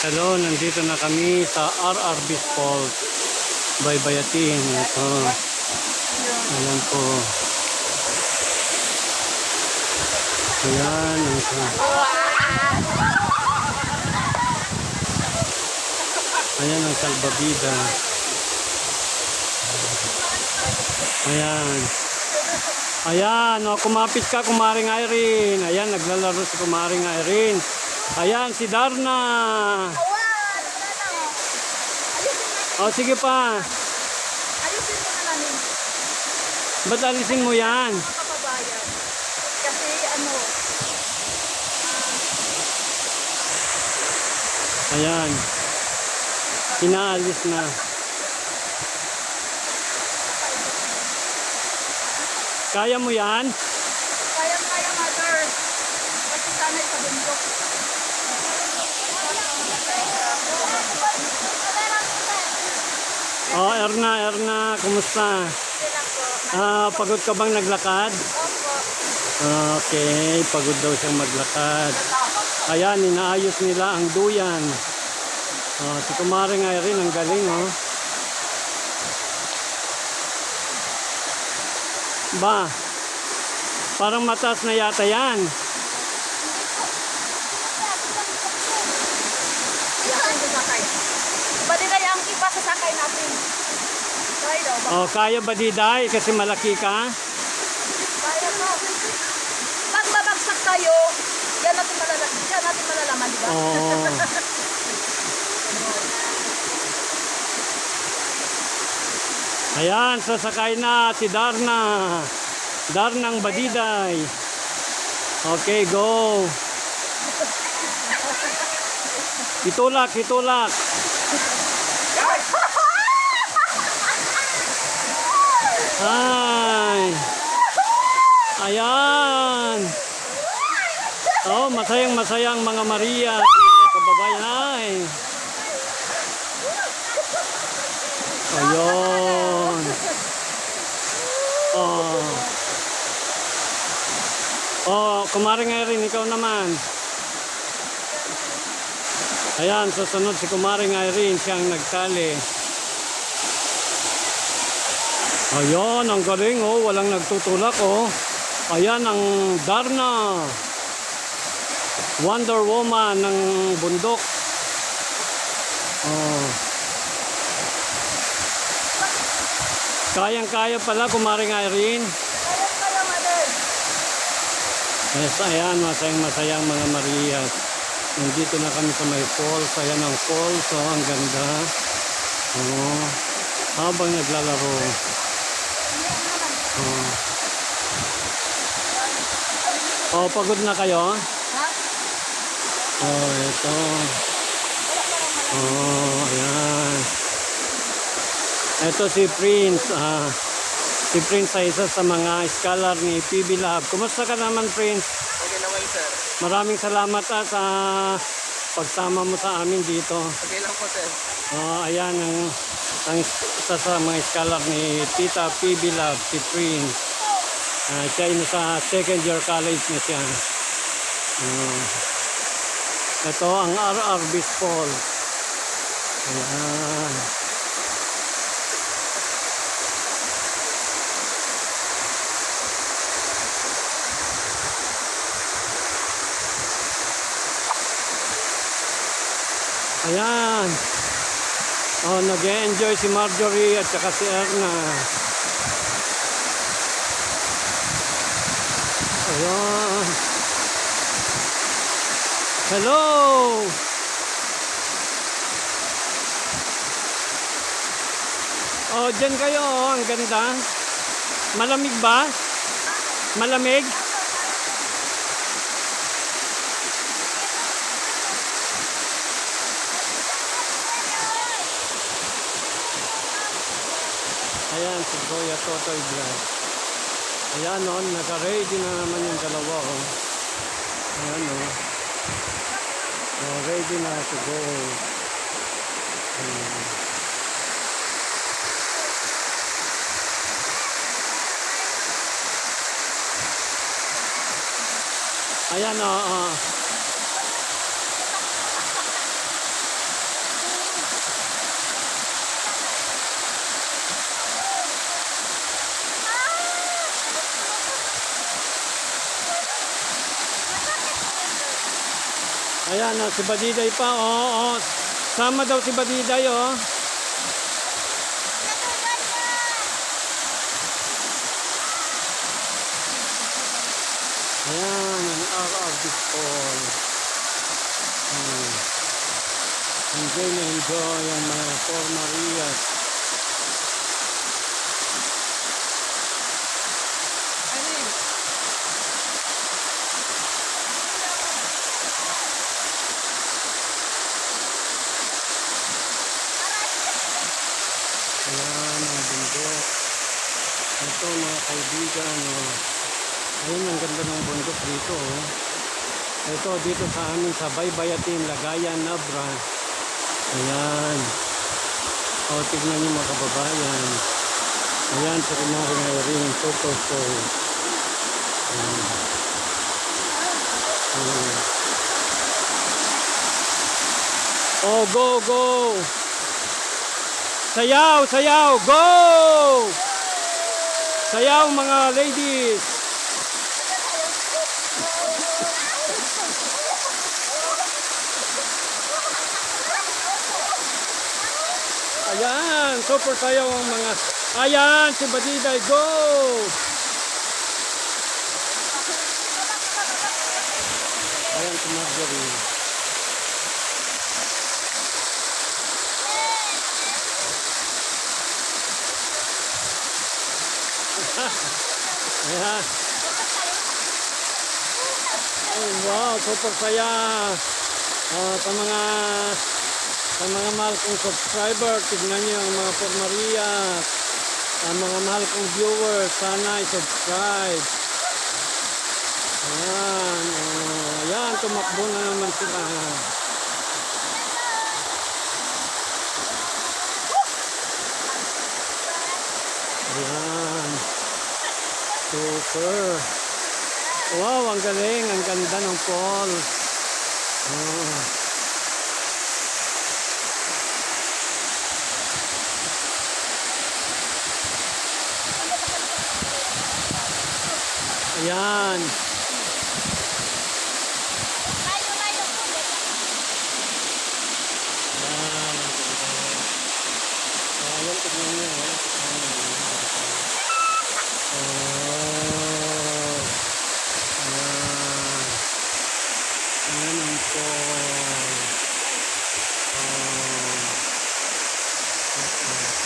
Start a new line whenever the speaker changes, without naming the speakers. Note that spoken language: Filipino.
Hello, nandito na kami sa RRB Falls, Baybayatin. Ito. Ayan po. Ayan. Ito. Ayan ang salbabida. Ayan. Ayan, o, kumapit ka, Kumaring Irene. Ayan, naglalaro si Kumaring Irene. Ayan, si Darna. O, sige pa.
Ayusin mo na namin.
Ba't alisin mo yan?
Mga kababayan. Kasi ano,
Ayan. Pinaalis na. Kaya mo yan?
kayang-kaya mother. Kasi sanay sa bundok.
O, Erna, kumusta?
Sila po.
Pagod ka bang naglakad?
Opo.
Okay, pagod daw siyang maglakad. Ayan, inaayos nila ang duyan. Si Kumaring Irene, ang galing, oh. Ba, parang mataas na yata yan.
Iyakan ko sakay. Pwede na yung iba sa sakay natin. Try daw.
Kaya ba Diday? Kasi malaki ka?
Kaya po. Pag babagsak tayo, yan natin malalaman, di ba?
Oo. Ayan, sasakay na si Darna. Darnang Badiday. Okay, go. Itulak. Ay. Ayan. Oh, masayang mga Maria, mga kababayan. Ay. Ayun. Kumaring Irene, ikaw naman. Ayan, susunod si Kumaring Irene, siyang nagtali. Ayun, ang galing, oh, walang nagtutulak, oh. Ayan ang Darna. Wonder Woman ng bundok. Kayang-kaya pala, Kumaring Irene.
Kaya, mother.
Yes, ayan, masayang mga Marias. Nandito na kami sa may falls. Ayan ang falls, oh, ang ganda. Habang naglalaro. Pagod na kayo?
Ha?
Ito. Ayan. Ito si Prince. Si Prince ay isa sa mga scholar ni PB Lab. Kumusta ka naman, Prince?
Okay naman, sir.
Maraming salamat sa pagsama mo sa amin dito.
Okay lang po, sir.
Ayan ang isa sa mga scholar ni Tita PB Lab, si Prince. Siya ay nasa second year college na siya. Ito ang RRB Falls. Ayan. Ayan. Nag-enjoy si Marjorie at saka si Erna. Ayan. Hello! Dyan kayo, ang ganda. Malamig ba? Malamig? Ayan, si Goya Totoy Vlog. Ayan, naka-ready na naman yung dalawa, oh. Ayan, oh. Ready na to go. Ayan, Ayan, si Badiday pa. Oo, sama daw si Badiday, oh. Ayan, ang RR Bicol. Enjoy na enjoy ang mga Por Marias. Ayan, ang bundok. Ito mga kaibigan, oh. Ayun, ang ganda ng bundok dito, oh. Ito, dito sa amin sa Baybayatin, Lagayan, Nabra. Ayan. O, tignan niyo mga kababayan. Ayan, sa Kumaring Irene, photo show. Ayan. Ayan. Oh, go, go! Sayaw, sayaw, go! Sayaw mga ladies! Ayan, super sayaw ang mga... Ayan, si Badiday, go! Ayan, si Marjorie. Ayan. Oh, wow, super saya. Sa mga mahal kong subscriber, tignan niyo ang mga Por Maria. Ang mga mahal kong viewers, sana i-subscribe. Ayan, ayan, tumakbo na naman sila. Ayan. Super. Wow, ang galing. Ang ganda ng fall. Oh. Ayan. Ayan. Ayan, tignan niyo.